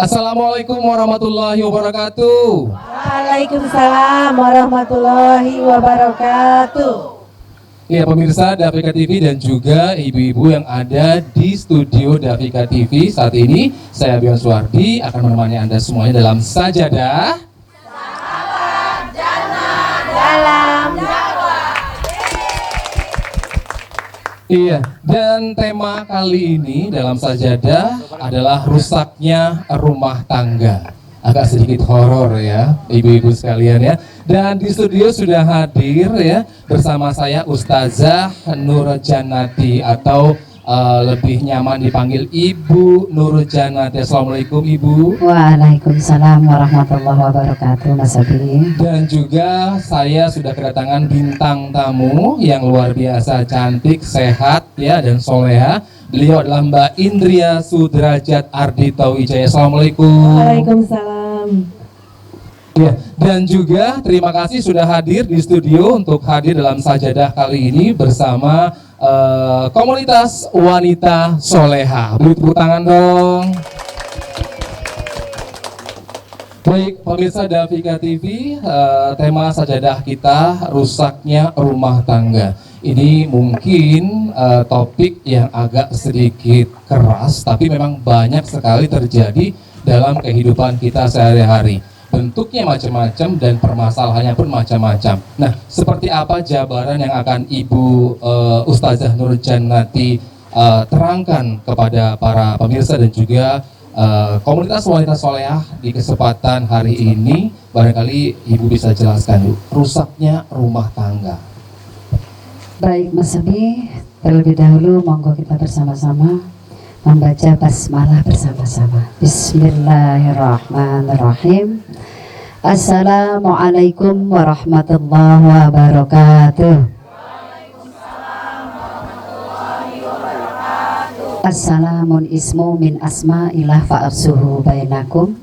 Assalamualaikum warahmatullahi wabarakatuh. Waalaikumsalam warahmatullahi wabarakatuh. Ya pemirsa Davika TV dan juga ibu-ibu yang ada di studio Davika TV saat ini, saya Bion Suwardi akan menemani Anda semuanya dalam sajadah Dalam Iya, dan tema kali ini dalam sajadah adalah rusaknya rumah tangga. Agak sedikit horor ya, ibu-ibu sekalian ya. Dan di studio sudah hadir ya bersama saya Ustazah Nur Jannati atau lebih nyaman dipanggil Ibu Nur Jannati. Assalamualaikum Ibu. Waalaikumsalam warahmatullahi wabarakatuh, Mas Abi. Dan juga saya sudah kedatangan bintang tamu yang luar biasa cantik, sehat ya dan soleha. Beliau adalah Mbak Indria Sudrajat Ardito Wijaya. Assalamualaikum. Waalaikumsalam. Ya, dan juga terima kasih sudah hadir di studio untuk hadir dalam sajadah kali ini bersama komunitas wanita soleha. Beri tepuk tangan dong. Baik, pemirsa Davika TV, tema sajadah kita rusaknya rumah tangga. Ini mungkin topik yang agak sedikit keras, tapi memang banyak sekali terjadi dalam kehidupan kita sehari-hari. Bentuknya macam-macam dan permasalahannya pun macam-macam. Nah, seperti apa jabaran yang akan Ibu Ustazah Nur Jannati terangkan kepada para pemirsa dan juga komunitas wanita solehah di kesempatan hari ini? Barangkali Ibu bisa jelaskan rusaknya rumah tangga. Baik Mas Abi, terlebih dahulu monggo kita bersama-sama membaca basmalah bersama-sama. Bismillahirrahmanirrahim. Assalamualaikum warahmatullahi wabarakatuh. Assalamun ismu min asma'illah fa'arsuhu bainakum.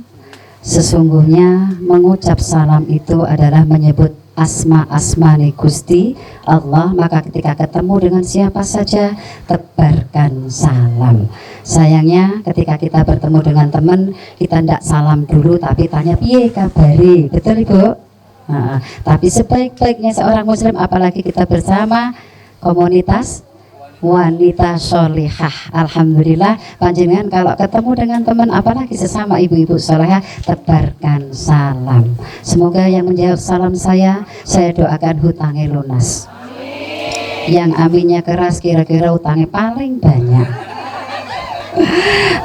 Sesungguhnya mengucap salam itu adalah menyebut asma-asmani Gusti Allah, maka ketika ketemu dengan siapa saja tebarkan salam. Sayangnya ketika kita bertemu dengan teman, kita tidak salam dulu tapi tanya piye kabari, betul Ibu? Nah, tapi sebaik-baiknya seorang muslim, apalagi kita bersama komunitas wanita solihah, alhamdulillah panjenengan kalau ketemu dengan teman apalagi sesama ibu-ibu solihah tebarkan salam. Semoga yang menjawab salam saya doakan hutangnya lunas. Yang aminnya keras kira-kira hutangnya paling banyak.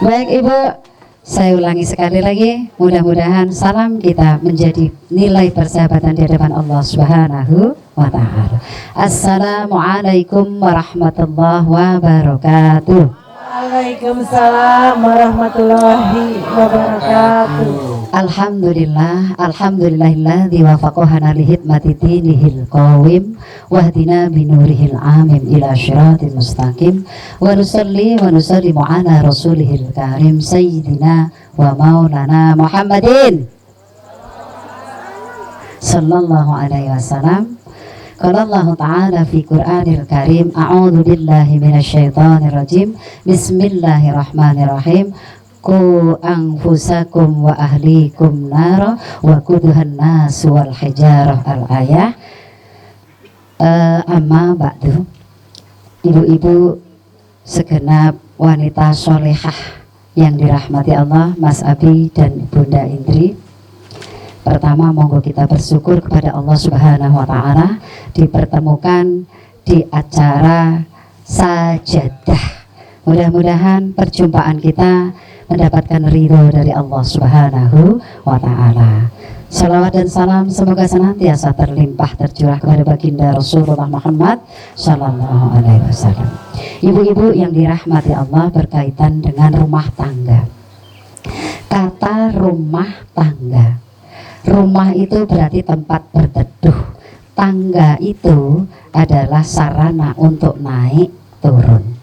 Baik Ibu, saya ulangi sekali lagi, mudah-mudahan salam kita menjadi nilai persahabatan di hadapan Allah Subhanahu wa ta'ala. Assalamualaikum warahmatullahi wabarakatuh. Waalaikumsalam warahmatullahi wabarakatuh. Alhamdulillah, alhamdulillahilladzi wafaqahana li hidmati dinihil qawim wahdina binurihil amim ila syiratil mustaqim wa nusallimu ala rasulihil karim sayyidina wa maulana Muhammadin sallallahu alaihi wasallam. Qala Allah Ta'ala fi Qur'anil Karim, a'udzu billahi minasyaitonir rajim. Bismillahirrahmanirrahim. Qu anfusakum wa ahlikum nara wa quduhan nas wal hijarah al-ayah. Amma ba'du. Ibu-ibu segenap wanita solehah yang dirahmati Allah, Mas Abi dan Bunda Indri. Pertama monggo kita bersyukur kepada Allah Subhanahu wa ta'ala dipertemukan di acara sajadah. Mudah-mudahan perjumpaan kita mendapatkan ridho dari Allah Subhanahu wa ta'ala. Salawat dan salam semoga senantiasa terlimpah tercurah kepada baginda Rasulullah Muhammad sallallahu alaihi wasallam. Ibu-ibu yang dirahmati Allah, berkaitan dengan rumah tangga. Kata rumah tangga, rumah itu berarti tempat berteduh. Tangga itu adalah sarana untuk naik turun.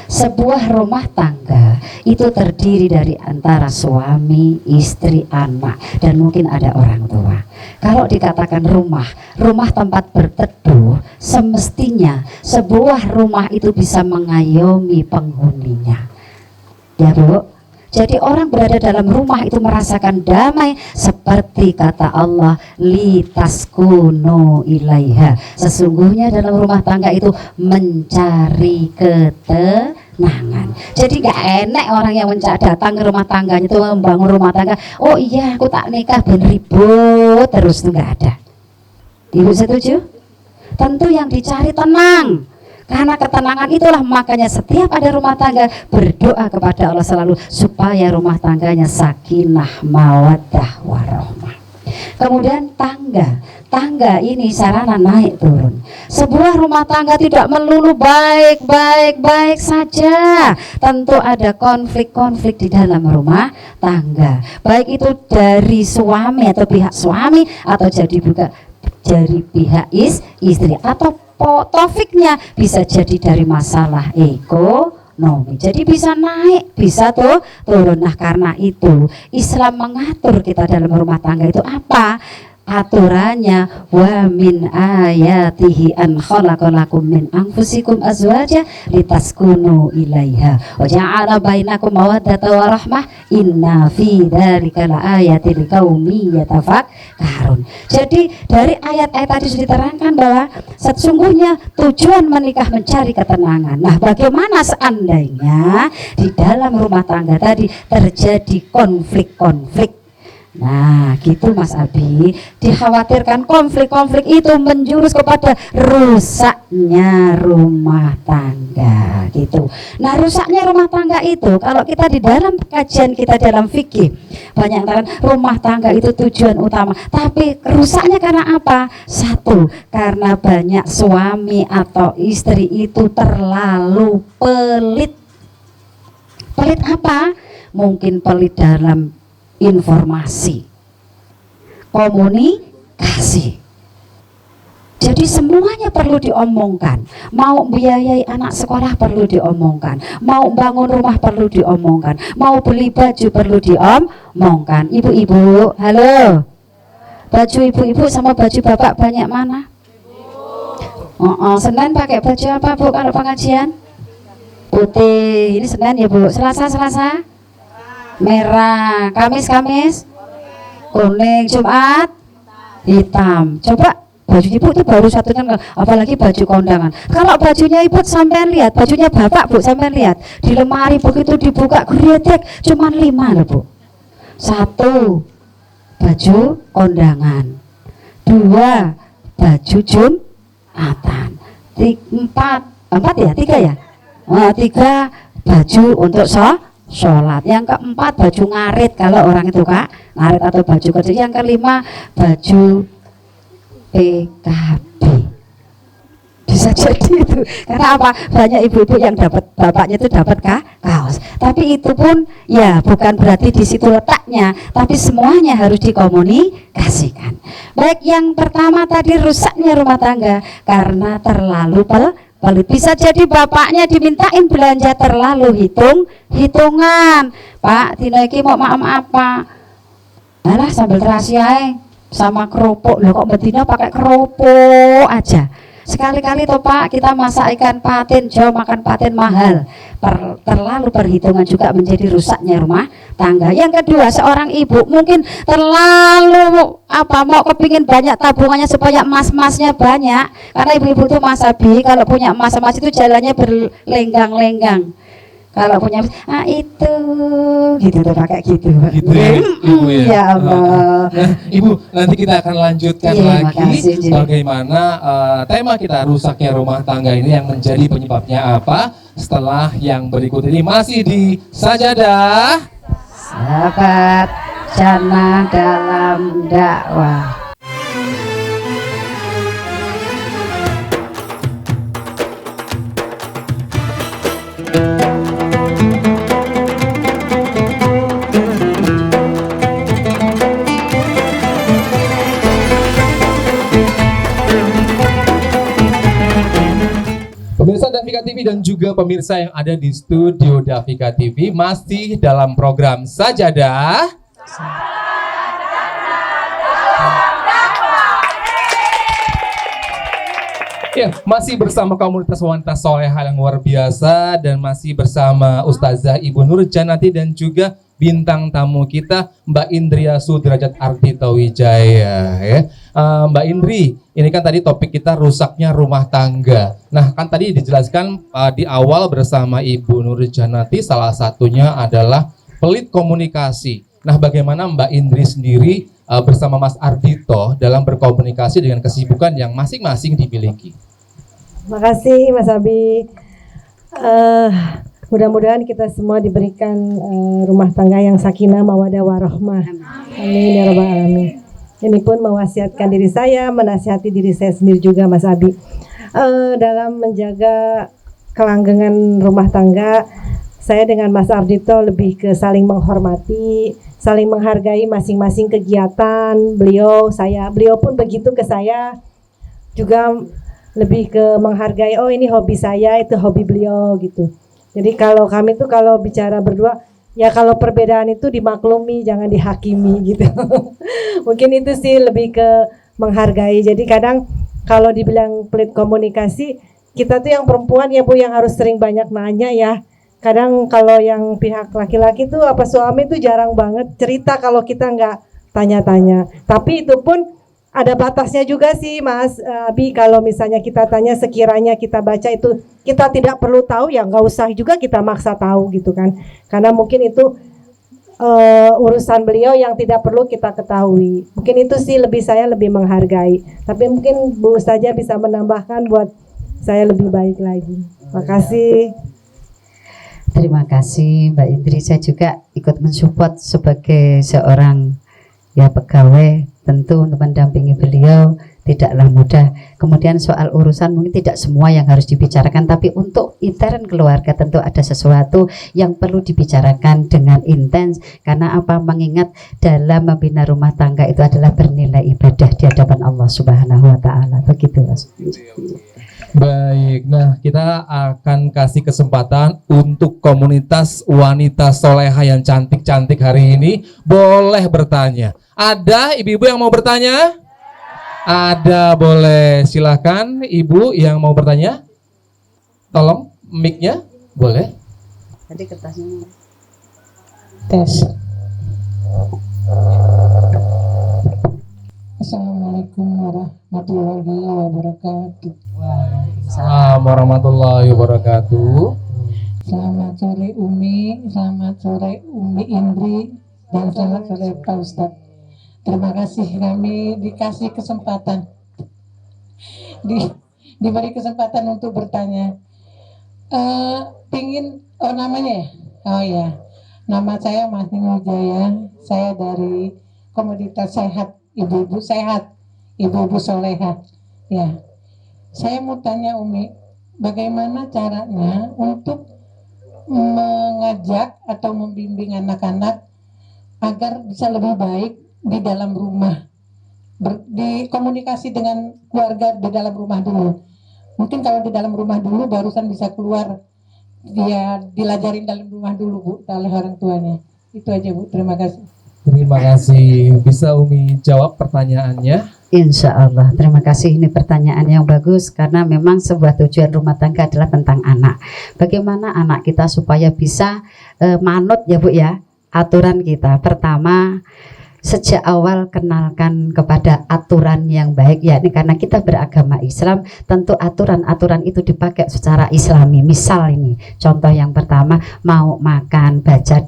Sebuah rumah tangga itu terdiri dari antara suami, istri, anak, dan mungkin ada orang tua. Kalau dikatakan rumah tempat berteduh, semestinya sebuah rumah itu bisa mengayomi penghuninya. Ya Bu, Jadi orang berada dalam rumah itu merasakan damai, seperti kata Allah, litaskunu ilaiha. Sesungguhnya dalam rumah tangga itu mencari ketenangan. Jadi gak enak orang yang datang ke rumah tangganya itu membangun rumah tangga. Oh iya, aku tak nikah ben ribut terus, itu gak ada. Ibu setuju? Tentu yang dicari tenang. Karena ketenangan itulah makanya setiap ada rumah tangga berdoa kepada Allah selalu supaya rumah tangganya sakinah, mawaddah, warahmah. Kemudian tangga ini sarana naik turun. Sebuah rumah tangga tidak melulu baik saja. Tentu ada konflik-konflik di dalam rumah tangga. Baik itu dari suami atau pihak suami, atau dari pihak istri, atau taufiknya bisa jadi dari masalah ekonomi. Jadi bisa naik, bisa turun. Nah karena itu Islam mengatur kita dalam rumah tangga itu apa? Aturannya, wa min ayatihi an khalaqalakum min anfusikum azwaja litaskunu ilaiha wa ja'ala bainakum mawaddatan wa rahmah inna fi dzalika laayatin liqaumin yatafakkarun. Jadi dari ayat-ayat tadi sudah diterangkan bahwa sesungguhnya tujuan menikah mencari ketenangan. Nah, bagaimana seandainya di dalam rumah tangga tadi terjadi konflik-konflik? Nah gitu Mas Abi, dikhawatirkan konflik-konflik itu menjurus kepada rusaknya rumah tangga gitu. Nah rusaknya rumah tangga itu, kalau kita di dalam kajian kita dalam fikih banyak yang rumah tangga itu tujuan utama, tapi rusaknya karena apa? Satu, karena banyak suami atau istri itu terlalu pelit. Pelit apa? Mungkin pelit dalam informasi, komunikasi. Jadi semuanya perlu diomongkan. Mau biayai anak sekolah perlu diomongkan, mau bangun rumah perlu diomongkan, mau beli baju perlu diomongkan. Ibu-ibu, halo. Baju ibu-ibu sama baju bapak banyak mana? Senin pakai baju apa Bu kalau pengajian? Putih. Ini Senin ya Bu. Selasa merah, Kamis kuning, Jumat hitam. Coba baju ibu itu baru satu kan, apalagi baju kondangan. Kalau bajunya ibu sampean lihat, bajunya bapak Bu sampean lihat di lemari begitu dibuka gredek cuma 5 loh Bu. 1 baju kondangan, 2 baju Jumatan, 3 baju untuk sholat, yang keempat baju ngarit kalau orang itu Kak, ngarit atau baju kerja, yang kelima baju PKB. Bisa jadi itu karena apa? Banyak ibu-ibu yang dapat, bapaknya itu dapat kaos, tapi itu pun ya bukan berarti di situ letaknya, tapi semuanya harus dikomunikasikan. Baik, yang pertama tadi rusaknya rumah tangga karena terlalu pelit. Bisa jadi bapaknya dimintain belanja terlalu hitungan. Pak, dino iki mau maaf apa? Alah sambal terasi ae sama kerupuk. Loh kok betina pakai kerupuk aja? Sekali-kali toh Pak, kita masak ikan patin, jauh makan patin mahal. Terlalu perhitungan juga menjadi rusaknya rumah tangga. Yang kedua, seorang ibu mungkin terlalu mau kepingin banyak tabungannya supaya emas-emasnya banyak. Karena ibu-ibu itu Mas Abi, kalau punya emas-emas itu jalannya berlenggang-lenggang. Kalau punya itu gitu tuh pakai gitu. Gitu ya, Ibu ya. Ya Allah. Nah, Ibu, nanti kita akan lanjutkan lagi makasih, bagaimana tema kita rusaknya rumah tangga ini yang menjadi penyebabnya apa. Setelah yang berikut ini masih di Sajadah Sahabat Jannah dalam dakwah. Pemirsa Davika TV dan juga pemirsa yang ada di studio Davika TV masih dalam program Sajadah. Ya, masih bersama komunitas wanita solehah yang luar biasa dan masih bersama Ustazah Ibu Nur Janati dan juga bintang tamu kita Mbak Indria Sudrajat Ardhito Wijaya ya. Mbak Indri, ini kan tadi topik kita rusaknya rumah tangga. Nah, kan tadi dijelaskan di awal bersama Ibu Nurjanati, salah satunya adalah pelit komunikasi. Nah, bagaimana Mbak Indri sendiri bersama Mas Ardhito dalam berkomunikasi dengan kesibukan yang masing-masing dimiliki? Makasih Mas Abi. Mudah-mudahan kita semua diberikan rumah tangga yang sakinah, mawadah, warahmah. Amin ya rabbal alamin. Ini pun mewasiatkan diri saya, menasihati diri saya sendiri juga Mas Abi. Dalam menjaga kelanggengan rumah tangga, saya dengan Mas Ardhito lebih ke saling menghormati, saling menghargai masing-masing kegiatan beliau, saya. Beliau pun begitu ke saya, juga lebih ke menghargai, oh ini hobi saya, itu hobi beliau gitu. Jadi kalau kami tuh kalau bicara berdua, ya kalau perbedaan itu dimaklumi, jangan dihakimi gitu. Mungkin itu sih lebih ke menghargai. Jadi kadang kalau dibilang pelit komunikasi, kita tuh yang perempuan ya Bu yang harus sering banyak nanya ya. Kadang kalau yang pihak laki-laki tuh apa suami tuh jarang banget cerita kalau kita nggak tanya-tanya. Tapi itu pun ada batasnya juga sih Mas Abi, kalau misalnya kita tanya sekiranya kita baca itu kita tidak perlu tahu ya nggak usah juga kita maksa tahu gitu kan, karena mungkin itu urusan beliau yang tidak perlu kita ketahui. Mungkin itu sih saya lebih menghargai, tapi mungkin Bu saja bisa menambahkan buat saya lebih baik lagi. Makasih. Terima kasih Mbak Indri. Saya juga ikut mensupport sebagai seorang pegawai. Tentu untuk mendampingi beliau tidaklah mudah. Kemudian soal urusan mungkin tidak semua yang harus dibicarakan, tapi untuk intern keluarga tentu ada sesuatu yang perlu dibicarakan dengan intens. Karena apa? Mengingat dalam membina rumah tangga itu adalah bernilai ibadah di hadapan Allah Subhanahu wa taala. Begitu Mas. Baik, nah kita akan kasih kesempatan untuk komunitas wanita soleha yang cantik-cantik hari ini boleh bertanya. Ada ibu-ibu yang mau bertanya? Ada, boleh. Silakan ibu yang mau bertanya. Tolong mic-nya, boleh. Tadi kertasnya. Tes. Assalamualaikum warahmatullahi wabarakatuh. Waalaikumsalam warahmatullahi wabarakatuh. Selamat sore Umi, selamat sore Umi Indri, dan selamat sore Pak Ustadz. Terima kasih kami dikasih kesempatan, diberi kesempatan untuk bertanya. Namanya ya? Oh ya, nama saya Mas Nino Jaya. Saya dari komunitas sehat, ibu-ibu sehat, ibu-ibu soleha. Ya, saya mau tanya Umi, bagaimana caranya untuk mengajak atau membimbing anak-anak agar bisa lebih baik di dalam rumah, di komunikasi dengan keluarga di dalam rumah dulu. Mungkin kalau di dalam rumah dulu barusan bisa keluar, dia dilajarin dalam rumah dulu Bu, oleh orang tuanya. Itu aja Bu, terima kasih. Terima kasih. Bisa Umi jawab pertanyaannya? Insya Allah. Terima kasih, ini pertanyaan yang bagus karena memang sebuah tujuan rumah tangga adalah tentang anak. Bagaimana anak kita supaya bisa manut ya Bu ya aturan kita. Pertama, sejak awal kenalkan kepada aturan yang baik, yakni karena kita beragama Islam, tentu aturan-aturan itu dipakai secara Islami. Misal ini contoh yang pertama, mau makan baca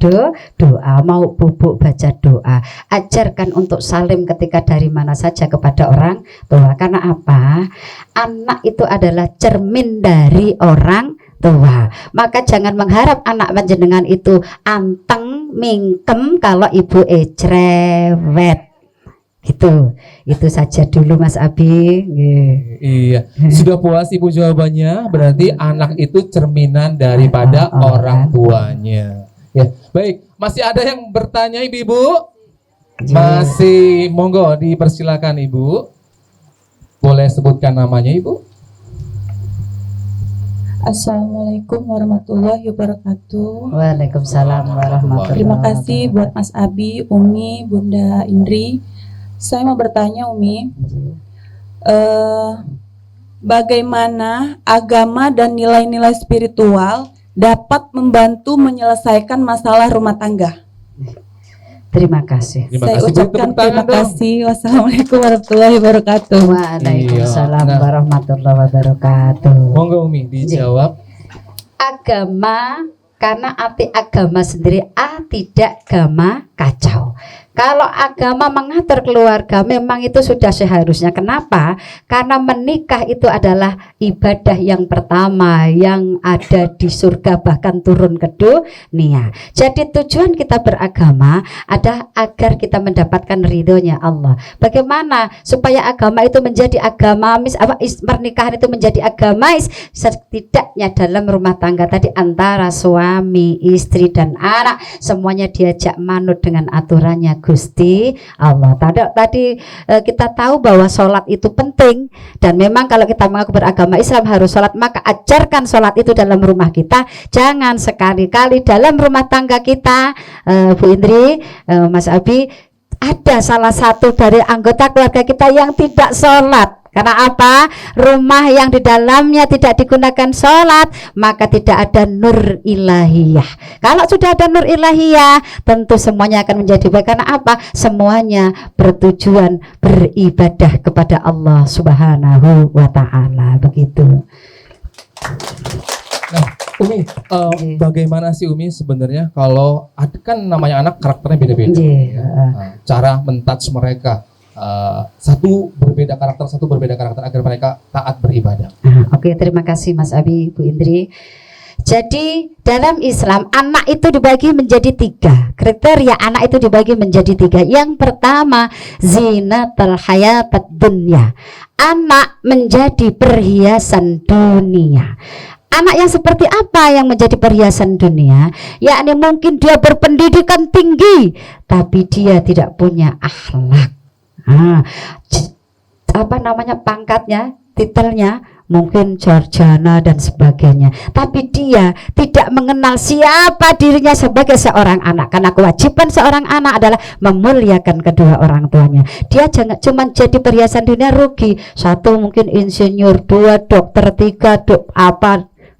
doa, mau bubuk baca doa. Ajarkan untuk salim ketika dari mana saja kepada orang tua. Karena apa? Anak itu adalah cermin dari orang tua. Maka jangan mengharap anak panjenengan itu anteng mingkem kalau ibu cerewet. Itu saja dulu Mas Abi. Iya. Sudah puas Ibu jawabannya? Berarti anak itu cerminan daripada orang tuanya. Ya, baik. Masih ada yang bertanya Ibu? Masih, monggo dipersilakan Ibu. Boleh sebutkan namanya Ibu? Assalamualaikum warahmatullahi wabarakatuh. Waalaikumsalam warahmatullahi wabarakatuh. Terima kasih buat Mas Abi, Umi, Bunda Indri. Saya mau bertanya Umi, bagaimana agama dan nilai-nilai spiritual dapat membantu menyelesaikan masalah rumah tangga? Terima kasih. Terima Saya kasih, Bu. ucapkan Tepuk tangan terima dong. kasih. Wassalamualaikum warahmatullahi wabarakatuh. Waalaikumsalam Iya. Nah. warahmatullahi wabarakatuh. Monggo Umi dijawab. Agama, karena arti agama sendiri tidak gama kacau. Kalau agama mengatur keluarga memang itu sudah seharusnya. Kenapa? Karena menikah itu adalah ibadah yang pertama yang ada di surga bahkan turun ke dunia. Jadi tujuan kita beragama ada agar kita mendapatkan ridhonya Allah. Bagaimana supaya agama itu menjadi agamis, pernikahan itu menjadi agamais? Setidaknya dalam rumah tangga tadi antara suami, istri dan anak semuanya diajak manut dengan aturannya Gusti Allah. Tadi kita tahu bahwa sholat itu penting dan memang kalau kita mengaku beragama Islam harus sholat, maka ajarkan sholat itu dalam rumah kita. Jangan sekali-kali dalam rumah tangga kita, Bu Indri, Mas Abi, ada salah satu dari anggota keluarga kita yang tidak sholat. Karena apa? Rumah yang di dalamnya tidak digunakan sholat, maka tidak ada nur ilahiyah. Kalau sudah ada nur ilahiyah, tentu semuanya akan menjadi baik. Karena apa? Semuanya bertujuan beribadah kepada Allah Subhanahu wa Ta'ala. Begitu. Nah, Umi, bagaimana sih Umi sebenarnya kalau kan namanya anak karakternya beda-beda. Nah, cara mentouch mereka. Satu berbeda karakter agar mereka taat beribadah. Oke, terima kasih Mas Abi, Bu Indri. Jadi dalam Islam anak itu dibagi menjadi 3. Kriteria anak itu dibagi menjadi 3. Yang pertama, zinatul hayatad dunya. Anak menjadi perhiasan dunia. Anak yang seperti apa yang menjadi perhiasan dunia? Yakni mungkin dia berpendidikan tinggi, tapi dia tidak punya akhlak. Apa namanya pangkatnya, titelnya mungkin sarjana dan sebagainya, tapi dia tidak mengenal siapa dirinya sebagai seorang anak. Karena kewajiban seorang anak adalah memuliakan kedua orang tuanya. Dia jangan cuma jadi perhiasan dunia, rugi. 1 mungkin insinyur, 2 dokter, 3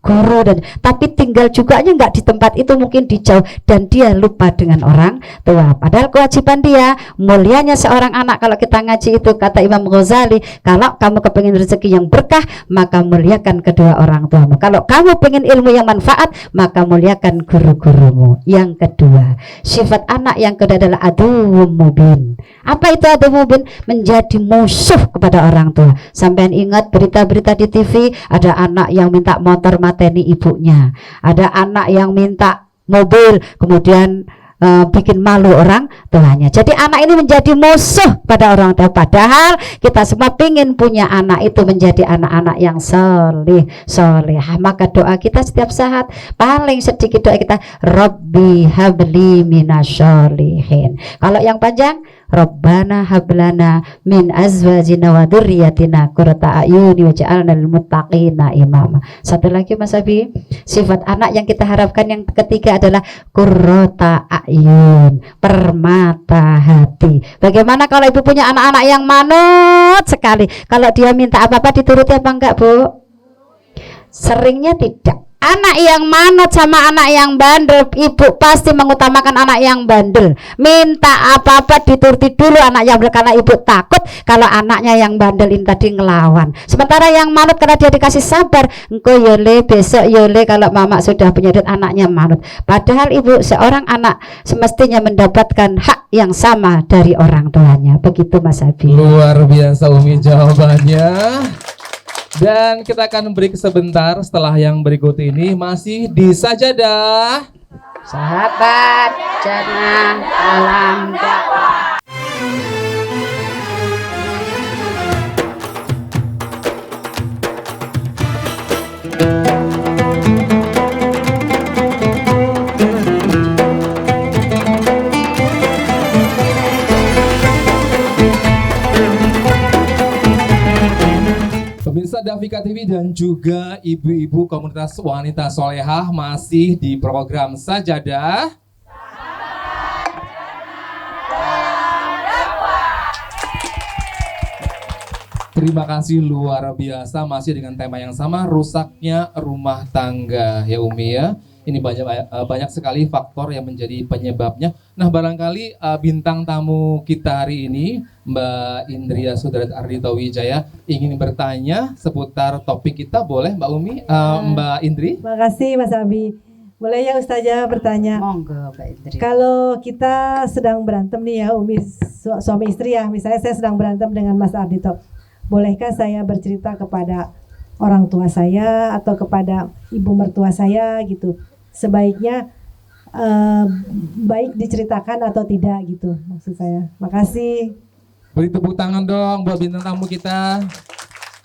guru, dan tapi tinggal juga aja nggak di tempat itu, mungkin di jauh, dan dia lupa dengan orang tua. Padahal kewajiban dia, mulianya seorang anak. Kalau kita ngaji itu kata Imam Ghazali, kalau kamu kepingin rezeki yang berkah, maka muliakan kedua orang tuamu. Kalau kamu pengen ilmu yang manfaat, maka muliakan guru-gurumu. Yang kedua, sifat anak yang kedua adalah aduwwum mubin. Apa itu aduwwum mubin? Menjadi musuh kepada orang tua. Sampean ingat berita-berita di TV, ada anak yang minta motor mateni ibunya, ada anak yang minta mobil kemudian bikin malu orang tuanya. Jadi anak ini menjadi musuh pada orang tua. Padahal kita semua ingin punya anak itu menjadi anak-anak yang solehah. Maka doa kita setiap saat, paling sedikit doa kita, Rabbi habli minasyolihin. Kalau yang panjang, Rabbana hablana min azwajina wa dzurriyyatina qurrata a'yuni waj'alna lil muttaqina imama. Satu lagi Mas Abi, sifat anak yang kita harapkan yang ketiga adalah qurrata a'yun, permata hati. Bagaimana kalau ibu punya anak-anak yang manut sekali? Kalau dia minta apa-apa dituruti apa enggak, Bu? Seringnya tidak. Anak yang manut sama anak yang bandel, ibu pasti mengutamakan anak yang bandel. Minta apa-apa dituruti dulu anak yang bandel, karena ibu takut kalau anaknya yang bandel ini tadi ngelawan. Sementara yang manut karena dia dikasih sabar, engko yole besok yole, kalau mama sudah punya duit anaknya manut. Padahal ibu, seorang anak semestinya mendapatkan hak yang sama dari orang tuanya. Begitu Mas Abi. Luar biasa Umi jawabannya. Dan kita akan break sebentar. Setelah yang berikut ini masih di Sajadah. Sahabat jangan dalam dakwah. Pemirsa Dafika TV dan juga ibu-ibu komunitas wanita solehah masih di program Sajadah. Terima kasih luar biasa, masih dengan tema yang sama, rusaknya rumah tangga ya Umi ya. Ini banyak sekali faktor yang menjadi penyebabnya. Nah, barangkali bintang tamu kita hari ini, Mbak Indria Sudrat Ardhito Wijaya, ingin bertanya seputar topik kita. Boleh Mbak Umi, Mbak Indri? Makasih Mas Abi. Boleh ya Ustazah bertanya? Monggo Mbak Indri. Kalau kita sedang berantem nih ya Umi, suami istri ya, misalnya saya sedang berantem dengan Mas Ardhito, bolehkah saya bercerita kepada orang tua saya atau kepada ibu mertua saya gitu? Sebaiknya baik diceritakan atau tidak gitu maksud saya. Makasih. Beri tepuk tangan dong buat bintang tamu kita.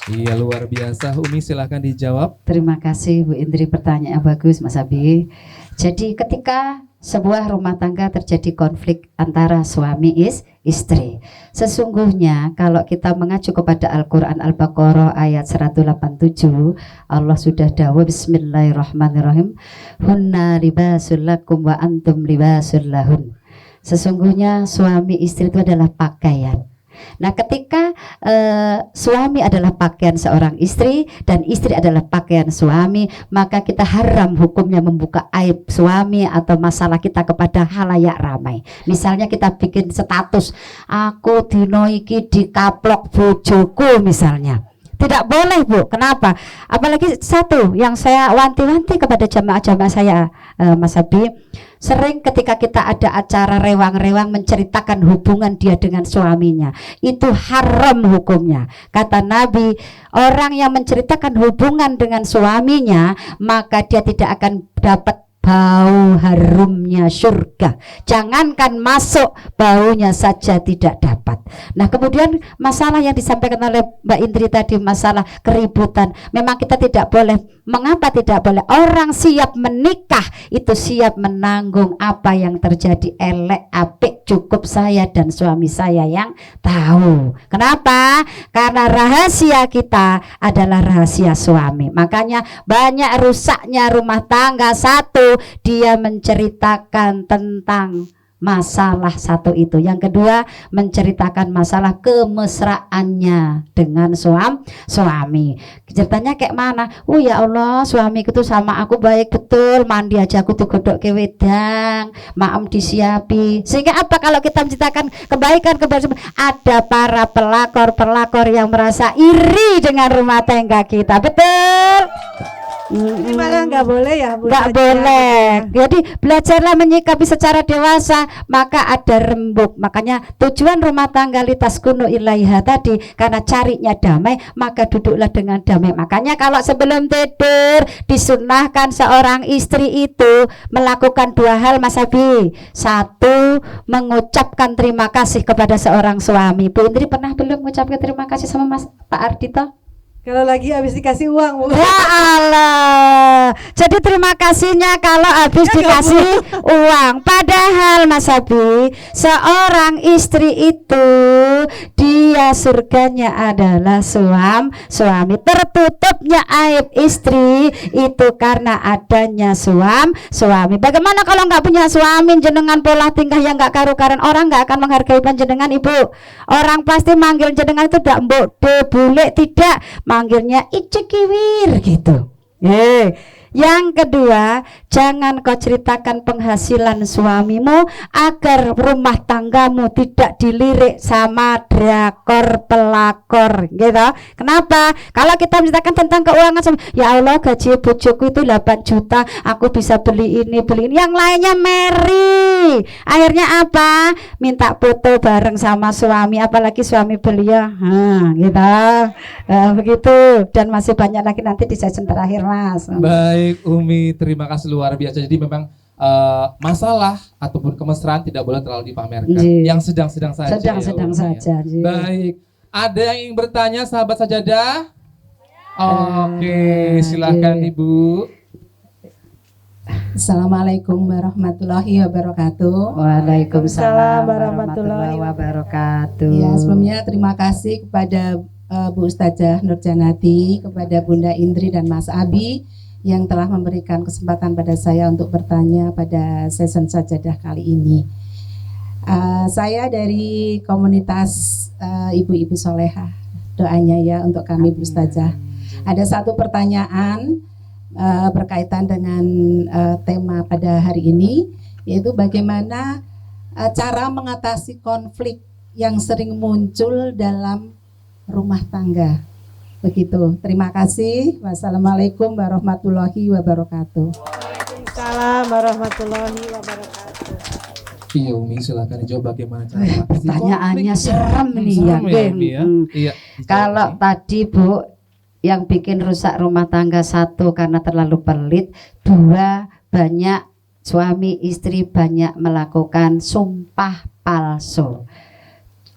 Iya, luar biasa. Umi silahkan dijawab. Terima kasih Bu Indri, pertanyaan bagus Mas Abi. Jadi ketika sebuah rumah tangga terjadi konflik antara suami istri, sesungguhnya kalau kita mengacu kepada Al-Quran Al-Baqarah ayat 187, Allah sudah dawuh bismillahirrahmanirrahim, hunna libasul lakum wa antum libasul lahun. Sesungguhnya suami istri itu adalah pakaian. Nah, ketika suami adalah pakaian seorang istri dan istri adalah pakaian suami, maka kita haram hukumnya membuka aib suami atau masalah kita kepada halayak ramai. Misalnya kita bikin status, aku dino iki dikaplok bojoku misalnya. Tidak boleh Bu, kenapa? Apalagi satu yang saya wanti-wanti kepada jamaah-jamaah saya Mas Abi, sering ketika kita ada acara rewang-rewang menceritakan hubungan dia dengan suaminya, itu haram hukumnya. Kata Nabi, orang yang menceritakan hubungan dengan suaminya, maka dia tidak akan dapat bau harumnya surga. Jangankan masuk, baunya saja tidak dapat. Nah, kemudian masalah yang disampaikan oleh Mbak Indri tadi, masalah keributan, memang kita tidak boleh. Mengapa tidak boleh? Orang siap menikah itu siap menanggung apa yang terjadi, elek apik cukup saya dan suami saya yang tahu. Kenapa? Karena rahasia kita adalah rahasia suami. Makanya banyak rusaknya rumah tangga. Satu, dia menceritakan tentang masalah satu itu. Yang kedua, menceritakan masalah kemesraannya dengan suami. Ceritanya kayak mana? Oh ya Allah, suamiku tuh sama aku baik betul, mandi aja aku digodok ke wedang, maem disiapi. Sehingga apa, kalau kita menceritakan kebaikan, ada para pelakor yang merasa iri dengan rumah tangga kita. Betul? Gimana nggak boleh ya Bu? Nggak boleh. Jadi belajarlah menyikapi secara dewasa, maka ada rembuk. Makanya tujuan rumah tangga litaskunu ilaiha tadi, karena carinya damai, maka duduklah dengan damai. Makanya kalau sebelum tidur disunahkan seorang istri itu melakukan dua hal Mas Abi. Satu, mengucapkan terima kasih kepada seorang suami. Bu Indri pernah belum mengucapkan terima kasih sama Pak Ardhito? Kalau lagi habis dikasih uang Bu. Ya Allah. Jadi terima kasihnya kalau habis dikasih uang. Padahal Mas Abi, seorang istri itu dia surganya adalah suami. Tertutupnya aib istri itu karena adanya suami. Bagaimana kalau nggak punya suami, jenengan pola tingkah yang nggak karu-karuan, orang nggak akan menghargai panjenengan Ibu. Orang pasti manggil jenengan itu tidak mbok de bule, tidak, manggilnya icekiwir gitu. Yang kedua, jangan kau ceritakan penghasilan suamimu agar rumah tanggamu tidak dilirik sama drakor pelakor gitu. Kenapa? Kalau kita menceritakan tentang keuangan, ya Allah gaji bojoku itu 8 juta, aku bisa beli ini, yang lainnya meri. Akhirnya apa? Minta foto bareng sama suami, apalagi suami beliau gitu. Begitu, dan masih banyak lagi nanti di sesi terakhir Mas. Baik Umi, terima kasih luar biasa. Jadi memang masalah ataupun kemesraan tidak boleh terlalu dipamerkan. Yang sedang-sedang saja. Sedang-sedang saja. Baik, ada yang ingin bertanya sahabat sajadah? Oke, silakan Ibu. Assalamualaikum warahmatullahi wabarakatuh. Waalaikumsalam warahmatullahi wabarakatuh. Ya, sebelumnya terima kasih kepada Bu Ustazah Nurjanati, kepada Bunda Indri dan Mas Abi yang telah memberikan kesempatan pada saya untuk bertanya pada session sajadah kali ini. Saya dari komunitas Ibu-Ibu Solehah, doanya ya untuk kami Bu Ustazah. Ada satu pertanyaan berkaitan dengan tema pada hari ini, yaitu bagaimana cara mengatasi konflik yang sering muncul dalam rumah tangga. Begitu. Terima kasih. Wassalamualaikum warahmatullahi wabarakatuh. Waalaikumsalam warahmatullahi wabarakatuh. Iya Umi, silakan dijawab bagaimana cara mengatasi Pertanyaannya konflik. serem nih ya, Serem ya, Geng. Umi, ya. Iya. Kalau dijawab, Umi. tadi Bu, yang bikin rusak rumah tangga satu karena terlalu pelit, dua banyak suami istri banyak melakukan sumpah palsu.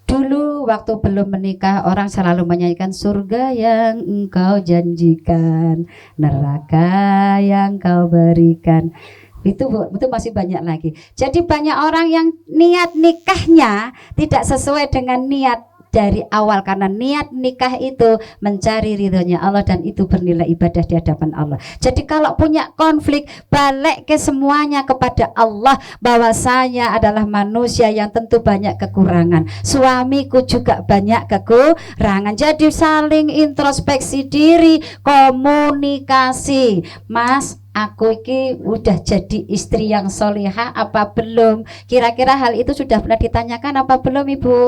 Dulu waktu belum menikah orang selalu menyanyikan surga yang engkau janjikan, neraka yang kau berikan. Itu Bu, itu masih banyak lagi. Jadi banyak orang yang niat nikahnya tidak sesuai dengan niat dari awal, karena niat nikah itu mencari ridhonya Allah dan itu bernilai ibadah di hadapan Allah. Jadi kalau punya konflik, balik ke semuanya kepada Allah, bahwa saya adalah manusia yang tentu banyak kekurangan, suamiku juga banyak kekurangan. Jadi saling introspeksi diri, komunikasi. Mas, aku ini udah jadi istri yang solihah apa belum? Kira-kira hal itu sudah pernah ditanyakan apa belum Ibu?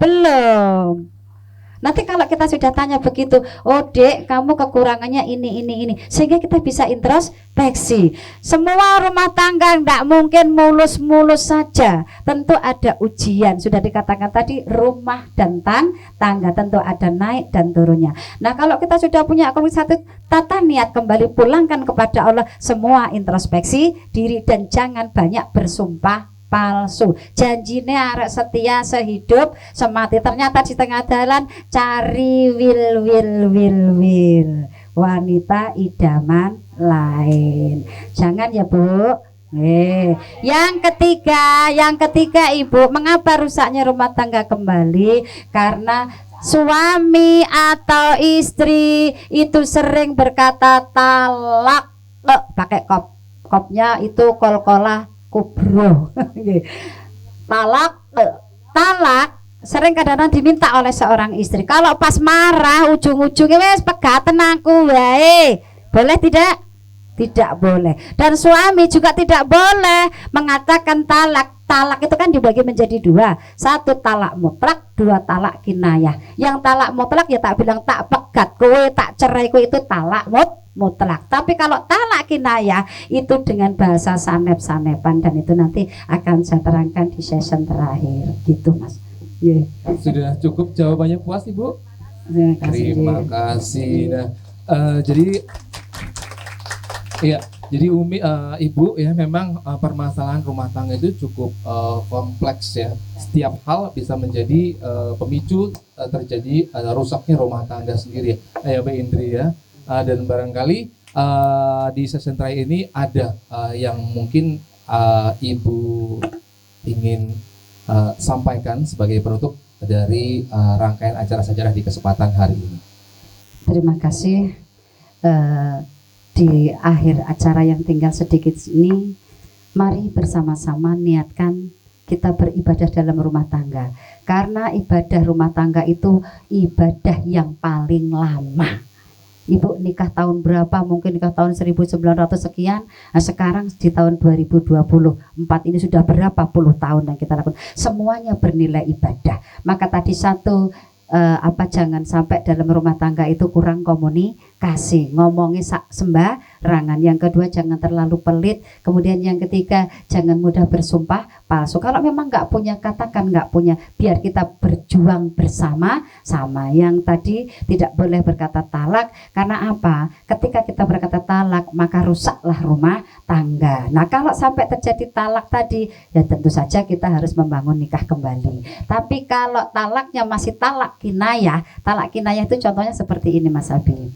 Belum. Nanti kalau kita sudah tanya begitu, oh Dek, kamu kekurangannya ini, sehingga kita bisa introspeksi. Semua rumah tangga tidak mungkin mulus-mulus saja, tentu ada ujian. Sudah dikatakan tadi, rumah dan tangga tentu ada naik dan turunnya. Nah kalau kita sudah punya satu tata niat, kembali pulangkan kepada Allah, semua introspeksi diri dan jangan banyak bersumpah palsu. Janjinya arek setia sehidup semati, ternyata di tengah jalan cari wil wanita idaman lain. Jangan ya Bu. Yang ketiga Ibu, mengapa rusaknya rumah tangga kembali? Karena suami atau istri itu sering berkata talak, pakai kopnya itu kol-kolah kubro. talak sering kadang-kadang diminta oleh seorang istri. Kalau pas marah ujung-ujungnya wes pegaten aku wae. Boleh tidak? Tidak boleh. Dan suami juga tidak boleh mengatakan talak. Talak itu kan dibagi menjadi dua. Satu talak mutlak, dua talak kinayah. Yang talak mutlak ya tak bilang tak pegat kowe, tak cerai kowe, itu talak mutlak. Tapi kalau talak kinayah itu dengan bahasa sanep-sanepan, dan itu nanti akan saya terangkan di session terakhir gitu Mas. Sudah cukup jawabannya, puas Ibu? Terima kasih. Nah, jadi Umi, Ibu ya, memang permasalahan rumah tangga itu cukup kompleks ya. Setiap hal bisa menjadi pemicu terjadi rusaknya rumah tangga sendiri ya Mbak Indri ya. Dan barangkali di session terakhir ini ada yang mungkin Ibu ingin sampaikan sebagai penutup dari rangkaian acara sajadah di kesempatan hari ini. Terima kasih. Di akhir acara yang tinggal sedikit ini, mari bersama-sama niatkan kita beribadah dalam rumah tangga, karena ibadah rumah tangga itu ibadah yang paling lama. Ibu nikah tahun berapa? Mungkin nikah tahun 1900 sekian. Nah, sekarang di tahun 2024 ini sudah berapa puluh tahun yang kita lakukan. Semuanya bernilai ibadah. Maka tadi satu, jangan sampai dalam rumah tangga itu kurang komunikasi, ngomongnya sembarangan. Yang kedua, jangan terlalu pelit. Kemudian yang ketiga, jangan mudah bersumpah palsu. Kalau memang nggak punya, katakan nggak punya, biar kita berjuang bersama-sama. Yang tadi tidak boleh berkata talak, karena apa? Ketika kita berkata talak, maka rusaklah rumah tangga. Nah kalau sampai terjadi talak tadi, ya tentu saja kita harus membangun nikah kembali. Tapi kalau talaknya masih talak kinayah itu contohnya seperti ini Mas Abi.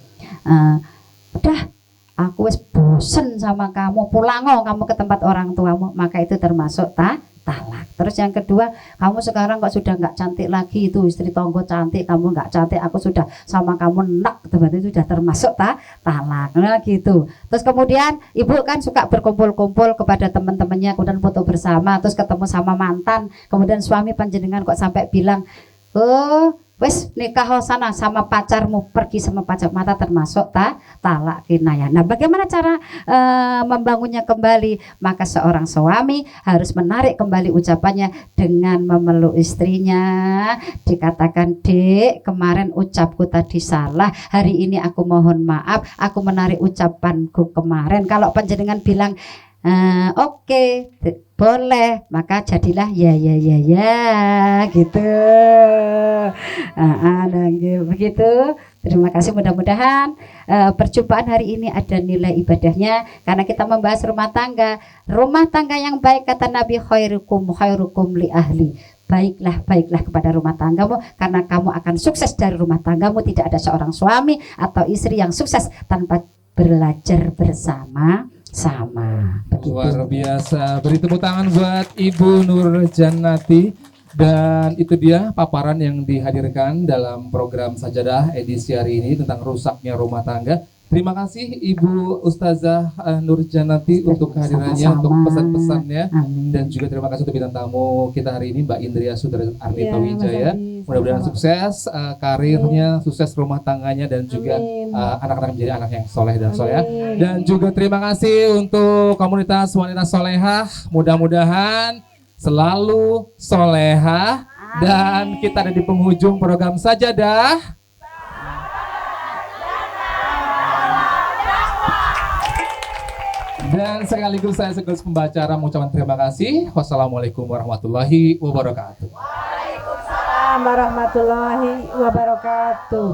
Udah, aku wis bosen sama kamu, pulang kamu ke tempat orang tuamu, maka itu termasuk talak. Terus yang kedua, kamu sekarang kok sudah nggak cantik lagi, itu istri tonggo cantik, kamu nggak cantik, aku sudah sama kamu enak, itu sudah termasuk talak. Nah gitu. Terus kemudian ibu kan suka berkumpul-kumpul kepada teman-temannya, kemudian foto bersama, terus ketemu sama mantan, kemudian suami panjenengan kok sampai bilang, oh wes nikah sana sama pacarmu, pergi sama pacar mata termasuk talak kinayah. Nah, bagaimana cara membangunnya kembali? Maka seorang suami harus menarik kembali ucapannya dengan memeluk istrinya, dikatakan, "Dek, kemarin ucapku tadi salah, hari ini aku mohon maaf, aku menarik ucapanku kemarin." Kalau panjenengan bilang oke, boleh, maka jadilah ya gitu. Begitu. Terima kasih, mudah-mudahan perjumpaan hari ini ada nilai ibadahnya, karena kita membahas rumah tangga. Rumah tangga yang baik, kata Nabi, khairukum li ahli. Baiklah kepada rumah tanggamu, karena kamu akan sukses dari rumah tanggamu. Tidak ada seorang suami atau istri yang sukses tanpa belajar bersama. Begitu. Luar biasa. Beri tepuk tangan buat Ibu Nur Jannati. Dan itu dia paparan yang dihadirkan dalam program Sajadah edisi hari ini tentang rusaknya rumah tangga. Terima kasih Ibu Ustazah Nur Jannati untuk kehadirannya, untuk pesan-pesannya. Dan juga terima kasih untuk bintang tamu kita hari ini, Mbak Indria Sudra Arnito Wijaya. Mudah-mudahan sukses karirnya, sukses rumah tangganya, dan juga anak-anak menjadi anak yang soleh dan soleh. Dan juga terima kasih untuk komunitas wanita solehah. Mudah-mudahan selalu solehah. Dan kita ada di penghujung program Sajadah. Dan sekaligus saya sekaligus pembacara mengucapkan terima kasih. Wassalamualaikum warahmatullahi wabarakatuh. Waalaikumsalam warahmatullahi wabarakatuh.